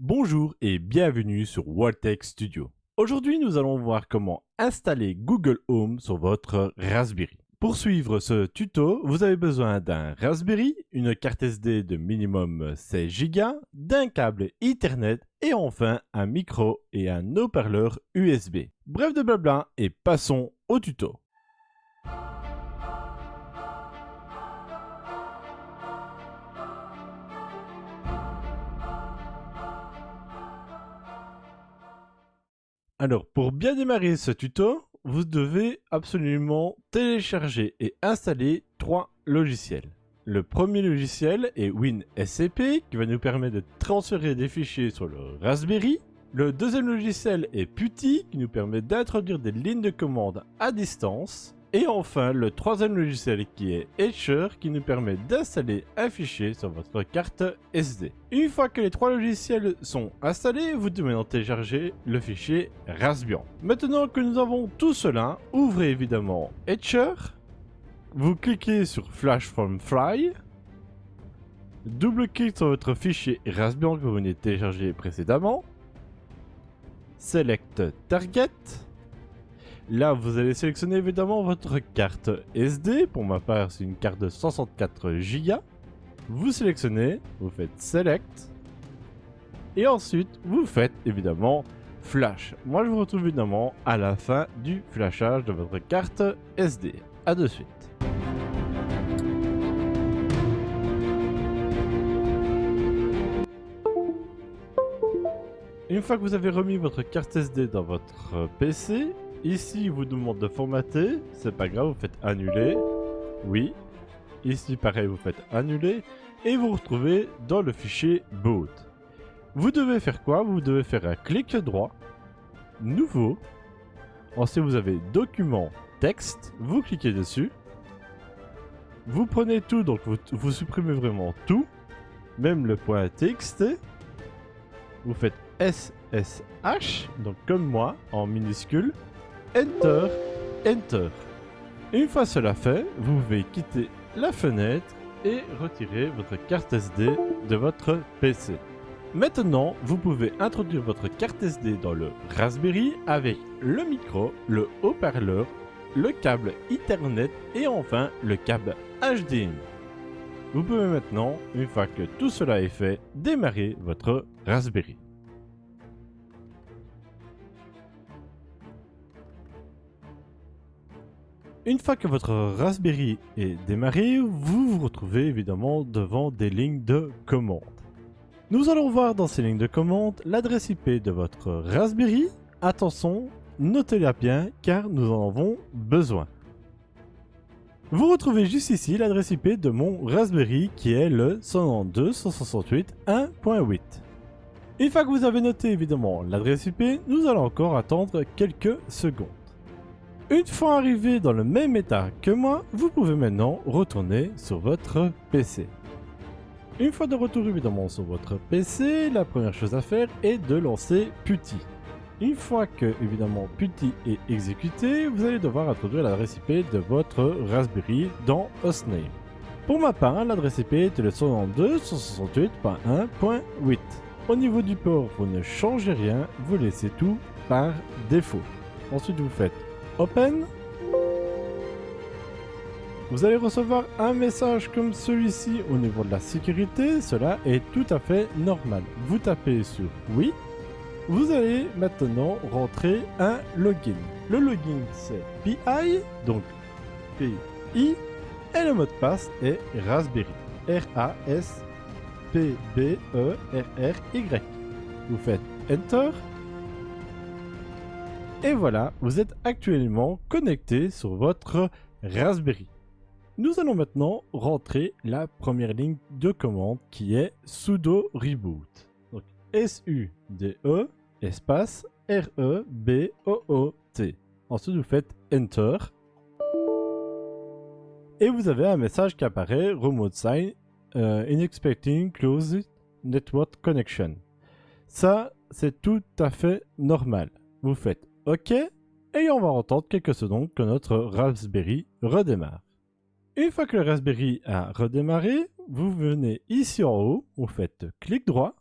Bonjour et bienvenue sur Waltech Studio. Aujourd'hui, nous allons voir comment installer Google Home sur votre Raspberry. Pour suivre ce tuto, vous avez besoin d'un Raspberry, une carte SD de minimum 16 Go, d'un câble Ethernet et enfin un micro et un haut-parleur USB. Bref de blabla et passons au tuto. Alors, pour bien démarrer ce tuto, vous devez absolument télécharger et installer 3 logiciels. Le premier logiciel est WinSCP qui va nous permettre de transférer des fichiers sur le Raspberry. Le deuxième logiciel est PuTTY qui nous permet d'introduire des lignes de commande à distance. Et enfin, le troisième logiciel qui est Etcher qui nous permet d'installer un fichier sur votre carte SD. Une fois que les 3 logiciels sont installés, vous devez en télécharger le fichier Raspbian. Maintenant que nous avons tout cela, ouvrez évidemment Etcher, vous cliquez sur Flash from Fly, double-cliquez sur votre fichier Raspbian que vous venez de télécharger précédemment, Select Target. Là, vous allez sélectionner évidemment votre carte SD. Pour ma part, c'est une carte de 64 Go. Vous sélectionnez, vous faites Select. Et ensuite, vous faites évidemment Flash. Moi, je vous retrouve évidemment à la fin du flashage de votre carte SD. A de suite. Une fois que vous avez remis votre carte SD dans votre PC, ici, il vous demande de formater, c'est pas grave, vous faites annuler, oui. Ici, pareil, vous faites annuler, et vous vous retrouvez dans le fichier boot. Vous devez faire quoi? Vous devez faire un clic droit, nouveau. Ensuite, vous avez document, texte, vous cliquez dessus. Vous prenez tout, donc vous supprimez vraiment tout, même le point .txt. Vous faites SSH, donc comme moi, en minuscule. Enter, Enter. Une fois cela fait, vous pouvez quitter la fenêtre et retirer votre carte SD de votre PC. Maintenant, vous pouvez introduire votre carte SD dans le Raspberry avec le micro, le haut-parleur, le câble Ethernet et enfin le câble HDMI. Vous pouvez maintenant, une fois que tout cela est fait, démarrer votre Raspberry. Une fois que votre Raspberry est démarré, vous vous retrouvez évidemment devant des lignes de commande. Nous allons voir dans ces lignes de commande l'adresse IP de votre Raspberry. Attention, notez-la bien car nous en avons besoin. Vous retrouvez juste ici l'adresse IP de mon Raspberry qui est le 192.168.1.8. Une fois que vous avez noté évidemment l'adresse IP, nous allons encore attendre quelques secondes. Une fois arrivé dans le même état que moi, vous pouvez maintenant retourner sur votre PC. Une fois de retour évidemment sur votre PC, la première chose à faire est de lancer PuTTY. Une fois que évidemment PuTTY est exécuté, vous allez devoir introduire l'adresse IP de votre Raspberry dans Hostname. Pour ma part, l'adresse IP était le 192.168.1.8. Au niveau du port, vous ne changez rien, vous laissez tout par défaut. Ensuite, vous faites Open. Vous allez recevoir un message comme celui-ci au niveau de la sécurité. Cela est tout à fait normal. Vous tapez sur oui. Vous allez maintenant rentrer un login. Le login c'est PI, donc PI, et le mot de passe est Raspberry. R-A-S-P-B-E-R-R-Y. Vous faites Enter. Et voilà, vous êtes actuellement connecté sur votre Raspberry. Nous allons maintenant rentrer la première ligne de commande qui est sudo reboot. Donc S-U-D-E espace R-E-B-O-O-T. Ensuite vous faites Enter. Et vous avez un message qui apparaît, Remote Sign, Unexpected Closed Network Connection. Ça, c'est tout à fait normal. Vous faites OK, et on va entendre quelques secondes que notre Raspberry redémarre. Une fois que le Raspberry a redémarré, vous venez ici en haut, vous faites clic droit,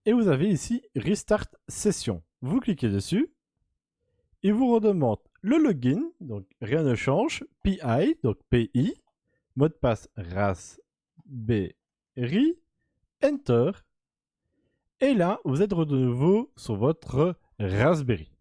et vous avez ici Restart Session. Vous cliquez dessus. Il vous redemande le login, donc rien ne change, PI, donc PI, mot de passe Raspberry, Enter, et là vous êtes de nouveau sur votre Raspberry.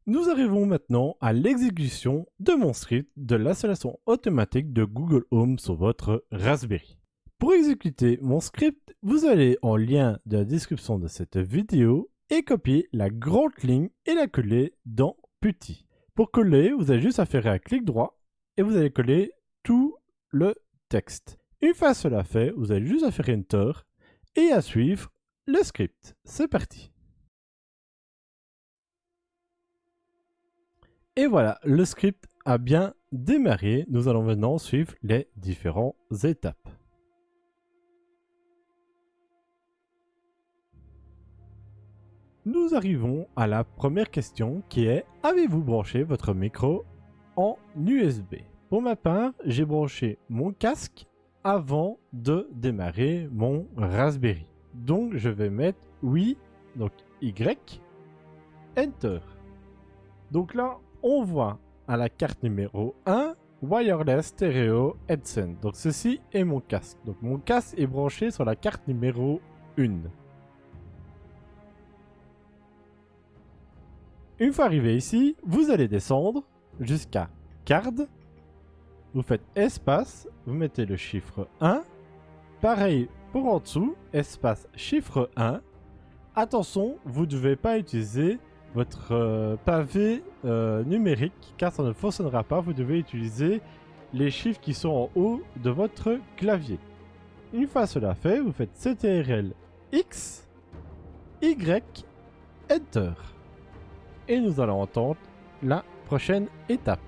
Nous arrivons maintenant à l'exécution de mon script de l'installation automatique de Google Home sur votre Raspberry. Pour exécuter mon script, vous allez en lien de la description de cette vidéo et copier la grande ligne et la coller dans Putty. Pour coller, vous avez juste à faire un clic droit et vous allez coller tout le texte. Une fois cela fait, vous avez juste à faire Enter et à suivre le script. C'est parti. Et voilà, le script a bien démarré. Nous allons maintenant suivre les différentes étapes. Nous arrivons à la première question qui est: avez-vous branché votre micro en USB? Pour ma part, j'ai branché mon casque avant de démarrer mon Raspberry. Donc je vais mettre oui, donc Y, Enter. Donc là, on voit à la carte numéro 1, Wireless Stereo Headset. Donc ceci est mon casque. Donc mon casque est branché sur la carte numéro 1. Une fois arrivé ici, vous allez descendre jusqu'à Card. Vous faites espace, vous mettez le chiffre 1. Pareil pour en dessous, espace chiffre 1. Attention, vous ne devez pas utiliser votre pavé numérique car ça ne fonctionnera pas. Vous devez utiliser les chiffres qui sont en haut de votre clavier. Une fois cela fait, vous faites CTRL X, Y, Enter. Et nous allons entendre la prochaine étape.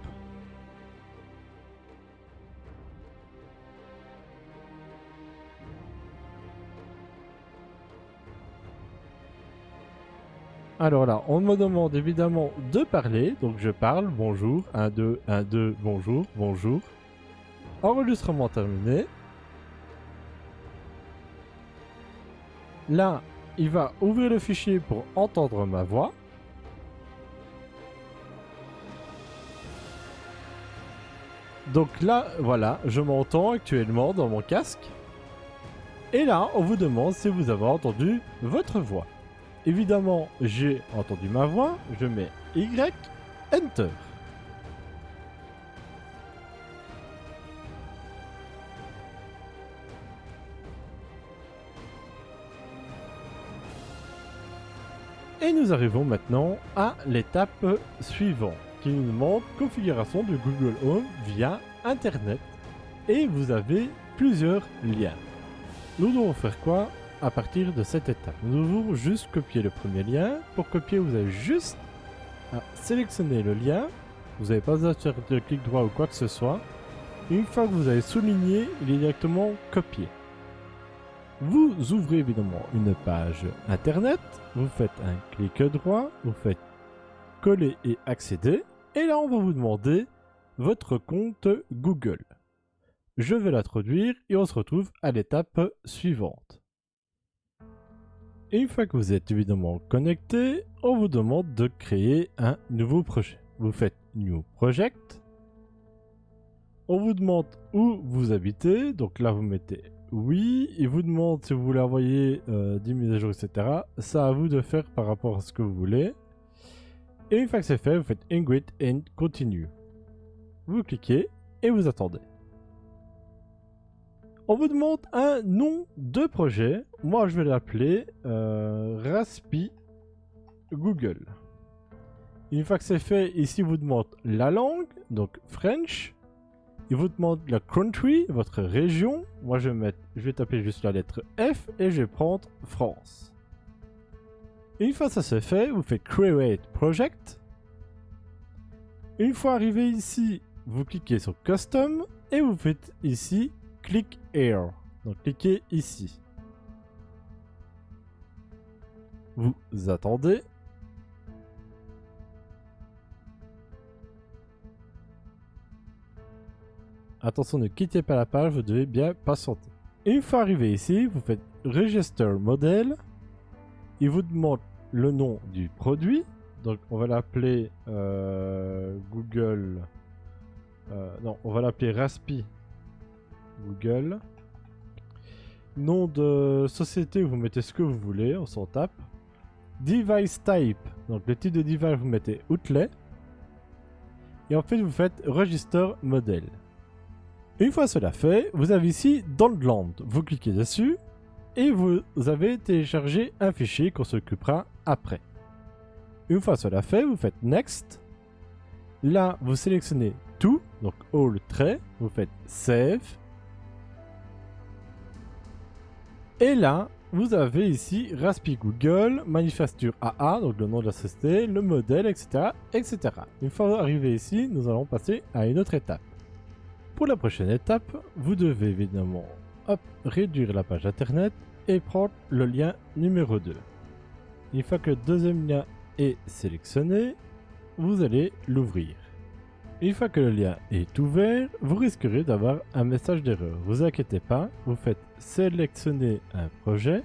Alors là, on me demande évidemment de parler, donc je parle, bonjour, 1, 2, 1, 2, bonjour, bonjour. Enregistrement terminé. Là, il va ouvrir le fichier pour entendre ma voix. Donc là, voilà, je m'entends actuellement dans mon casque. Et là, on vous demande si vous avez entendu votre voix. Évidemment, j'ai entendu ma voix, je mets Y, Enter. Et nous arrivons maintenant à l'étape suivante, qui nous demande configuration de Google Home via Internet. Et vous avez plusieurs liens. Nous devons faire quoi à partir de cette étape? Nous devons juste copier le premier lien. Pour copier, vous avez juste à sélectionner le lien. Vous n'avez pas besoin de faire de clic droit ou quoi que ce soit. Une fois que vous avez souligné, il est directement copié. Vous ouvrez évidemment une page internet. Vous faites un clic droit. Vous faites coller et accéder. Et là, on va vous demander votre compte Google. Je vais l'introduire et on se retrouve à l'étape suivante. Et une fois que vous êtes évidemment connecté, on vous demande de créer un nouveau projet. Vous faites New Project. On vous demande où vous habitez. Donc là, vous mettez oui. Il vous demande si vous voulez envoyer des mises à jour, etc. C'est à vous de faire par rapport à ce que vous voulez. Et une fois que c'est fait, vous faites Ingrid and Continue. Vous cliquez et vous attendez. On vous demande un nom de projet. Moi, je vais l'appeler Raspi Google. Une fois que c'est fait, ici, il vous demande la langue, donc French. Il vous demande la country, votre région. Moi, je vais taper juste la lettre F et je vais prendre France. Une fois ça c'est fait, vous faites Create Project. Une fois arrivé ici, vous cliquez sur Custom et vous faites ici Click Here. Donc cliquez ici. Vous attendez. Attention, ne quittez pas la page, vous devez bien patienter. Une fois arrivé ici, vous faites Register Model. Il vous demande le nom du produit. Donc on va l'appeler Google. Non, on va l'appeler Raspi Google. Nom de société, vous mettez ce que vous voulez, on s'en tape. Device type, donc le type de device, vous mettez Outlay. Et ensuite vous faites Register Model. Une fois cela fait, vous avez ici Download. Vous cliquez dessus et vous avez téléchargé un fichier qu'on s'occupera après. Une fois cela fait, vous faites Next. Là, vous sélectionnez tout, donc All trait, vous faites Save. Et là, vous avez ici Raspi Google, Manufacture AA, donc le nom de la société, le modèle, etc., etc. Une fois arrivé ici, nous allons passer à une autre étape. Pour la prochaine étape, vous devez évidemment réduire la page internet et prendre le lien numéro 2. Une fois que le deuxième lien est sélectionné, vous allez l'ouvrir. Une fois que le lien est ouvert, vous risquerez d'avoir un message d'erreur. Vous inquiétez pas, vous faites sélectionner un projet.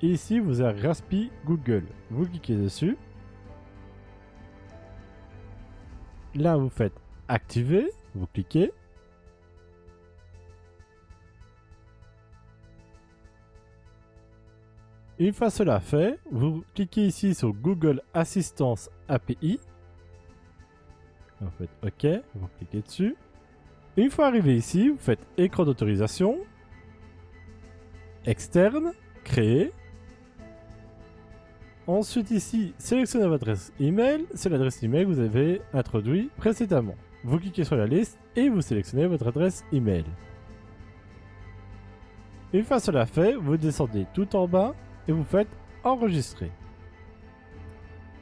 Et ici, vous avez Raspi Google. Vous cliquez dessus. Là, vous faites activer. Vous cliquez. Une fois cela fait, vous cliquez ici sur Google Assistance API. Vous faites OK, vous cliquez dessus. Une fois arrivé ici, vous faites écran d'autorisation, externe, créer. Ensuite ici, sélectionnez votre adresse email, c'est l'adresse email que vous avez introduit précédemment. Vous cliquez sur la liste et vous sélectionnez votre adresse email. Une fois cela fait, vous descendez tout en bas et vous faites enregistrer.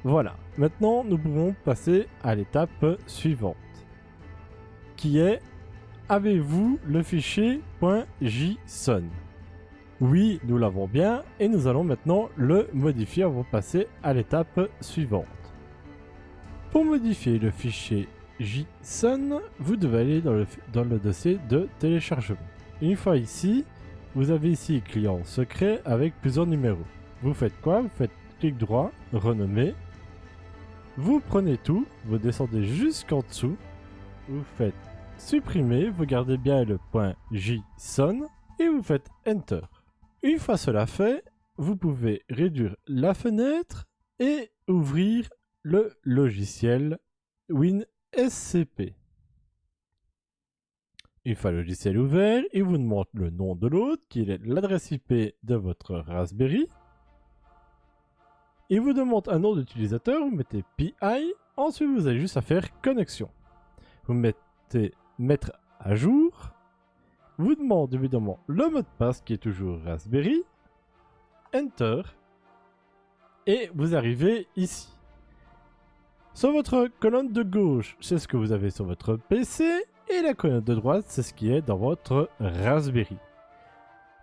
Voilà, maintenant nous pouvons passer à l'étape suivante, qui est avez-vous le fichier .json? Oui, nous l'avons bien et nous allons maintenant le modifier avant de passer à l'étape suivante. Pour modifier le fichier JSON, vous devez aller dans le dossier de téléchargement. Une fois ici, vous avez ici client secret avec plusieurs numéros. Vous faites quoi? Vous faites clic droit, renommer. Vous prenez tout, vous descendez jusqu'en dessous, vous faites supprimer, vous gardez bien le .json et vous faites Enter. Une fois cela fait, vous pouvez réduire la fenêtre et ouvrir le logiciel WinSCP. Une fois le logiciel ouvert, il vous demande le nom de l'hôte, qui est l'adresse IP de votre Raspberry. Il vous demande un nom d'utilisateur, vous mettez PI, ensuite vous avez juste à faire connexion. Vous mettez mettre à jour, vous demande évidemment le mot de passe qui est toujours Raspberry, Enter, et vous arrivez ici. Sur votre colonne de gauche, c'est ce que vous avez sur votre PC, et la colonne de droite, c'est ce qui est dans votre Raspberry.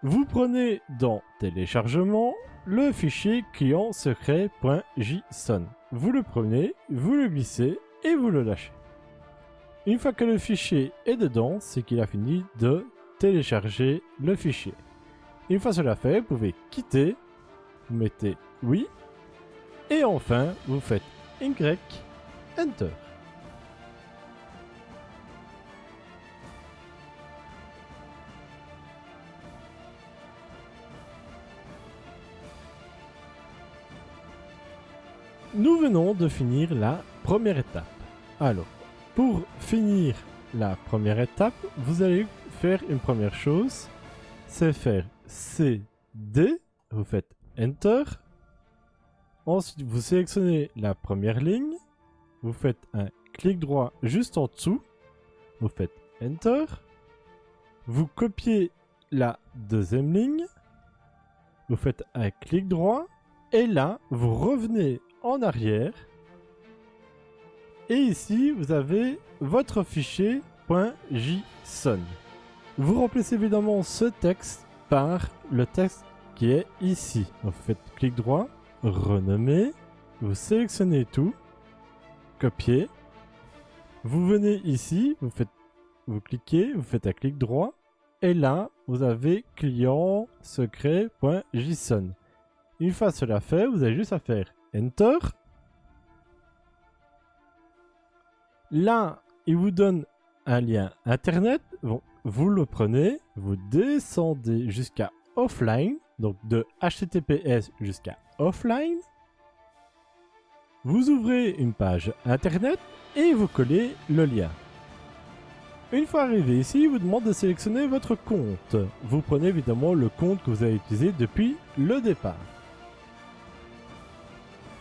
Vous prenez dans téléchargement le fichier client secret.json. Vous le prenez, vous le glissez et vous le lâchez. Une fois que le fichier est dedans, c'est qu'il a fini de télécharger le fichier. Une fois cela fait, vous pouvez quitter, vous mettez oui, et enfin vous faites Y, Enter. Nous venons de finir la première étape. Alors, pour finir la première étape, vous allez faire une première chose, c'est faire CD, vous faites Enter. Ensuite, vous sélectionnez la première ligne, vous faites un clic droit juste en dessous, vous faites Enter. Vous copiez la deuxième ligne, vous faites un clic droit, et là, vous revenez en arrière. Et ici, vous avez votre fichier .json. Vous remplacez évidemment ce texte par le texte qui est ici. Vous faites clic droit, renommer, vous sélectionnez tout, copier. Vous venez ici, vous cliquez, vous faites un clic droit, et là, vous avez client secret.json. Une fois cela fait, vous avez juste à faire Enter. Là, il vous donne un lien internet. Bon, vous le prenez, vous descendez jusqu'à offline, donc de HTTPS jusqu'à offline. Vous ouvrez une page internet et vous collez le lien. Une fois arrivé ici, il vous demande de sélectionner votre compte. Vous prenez évidemment le compte que vous avez utilisé depuis le départ.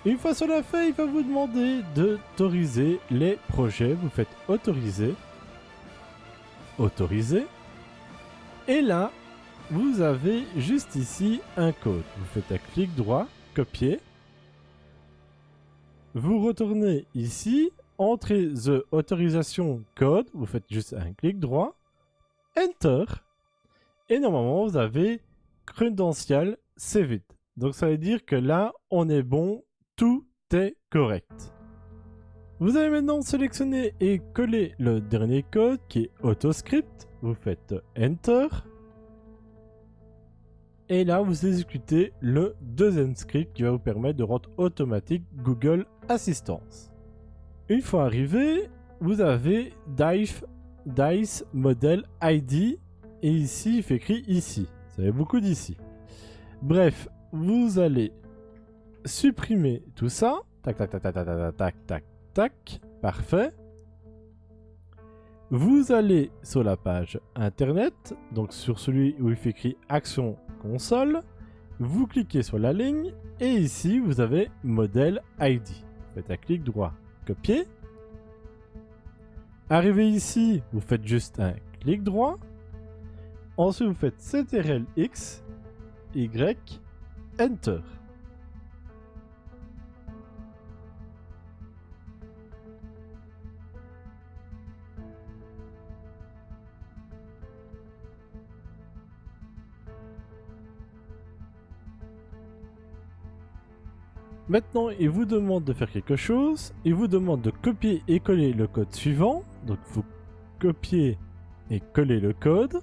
Une fois cela fait, il va vous demander d'autoriser les projets. Vous faites autoriser. Autoriser. Et là, vous avez juste ici un code. Vous faites un clic droit, copier. Vous retournez ici, entrez the authorization code. Vous faites juste un clic droit, Enter. Et normalement, vous avez credential saved. Donc ça veut dire que là, on est bon. Tout est correct. Vous allez maintenant sélectionner et coller le dernier code qui est AutoScript. Vous faites Enter. Et là, vous exécutez le deuxième script qui va vous permettre de rendre automatique Google Assistance. Une fois arrivé, vous avez Dice Model ID. Et ici, il fait écrit ici. Ça fait beaucoup d'ici. Bref, vous allez supprimer tout ça. Tac, tac, tac, tac, tac, tac, tac, tac, tac. Parfait. Vous allez sur la page internet, donc sur celui où il fait écrit Action Console. Vous cliquez sur la ligne et ici vous avez Model ID. Faites un clic droit, copier. Arrivé ici, vous faites juste un clic droit. Ensuite, vous faites CTRL X, Y, Enter. Maintenant, il vous demande de faire quelque chose. Il vous demande de copier et coller le code suivant. Donc, vous copiez et collez le code.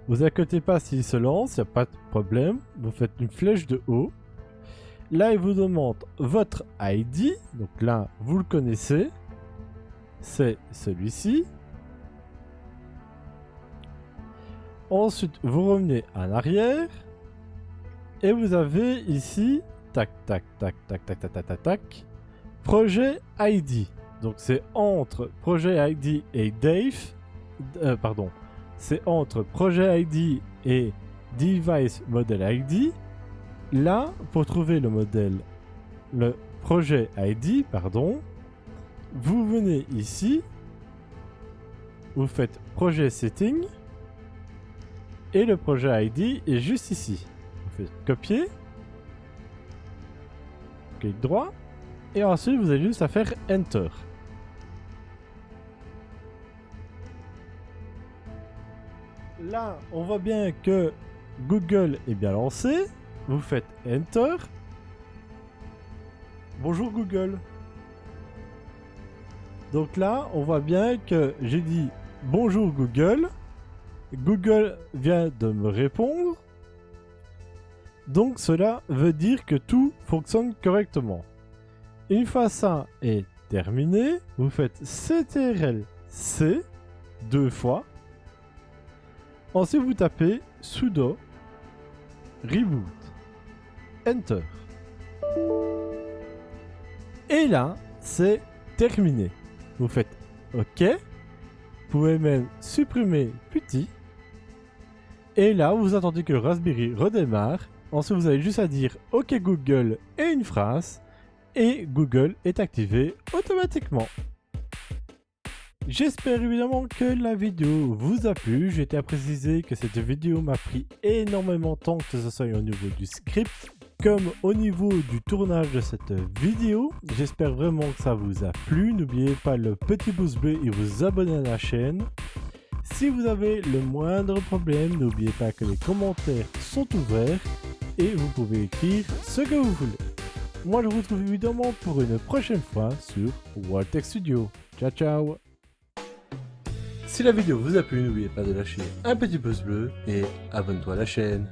Vous inquiétez pas s'il se lance, il n'y a pas de problème. Vous faites une flèche de haut. Là, il vous demande votre ID. Donc là, vous le connaissez. C'est celui-ci. Ensuite, vous revenez en arrière. Et vous avez ici, tac, tac, tac, tac, tac, tac, tac, tac, tac, projet ID. Donc c'est entre projet ID et c'est entre projet ID et device model ID. Là, pour trouver le projet ID, vous venez ici, vous faites projet setting et le projet ID est juste ici. Vous faites copier, clic droit, et ensuite vous avez juste à faire Enter. Là, on voit bien que Google est bien lancé. Vous faites Enter. Bonjour Google. Donc là, on voit bien que j'ai dit bonjour Google. Google vient de me répondre. Donc cela veut dire que tout fonctionne correctement. Une fois ça est terminé, vous faites CTRL-C 2 fois. Ensuite vous tapez sudo reboot. Enter. Et là, c'est terminé. Vous faites OK. Vous pouvez même supprimer petit. Et là, vous attendez que le Raspberry redémarre. Ensuite, vous avez juste à dire OK Google et une phrase. Et Google est activé automatiquement. J'espère évidemment que la vidéo vous a plu. J'ai été à préciser que cette vidéo m'a pris énormément de temps, que ce soit au niveau du script comme au niveau du tournage de cette vidéo. J'espère vraiment que ça vous a plu. N'oubliez pas le petit pouce bleu et vous abonner à la chaîne. Si vous avez le moindre problème, n'oubliez pas que les commentaires sont ouverts et vous pouvez écrire ce que vous voulez. Moi je vous retrouve évidemment pour une prochaine fois sur World Tech Studio. Ciao ciao. Si la vidéo vous a plu, n'oubliez pas de lâcher un petit pouce bleu et abonne-toi à la chaîne.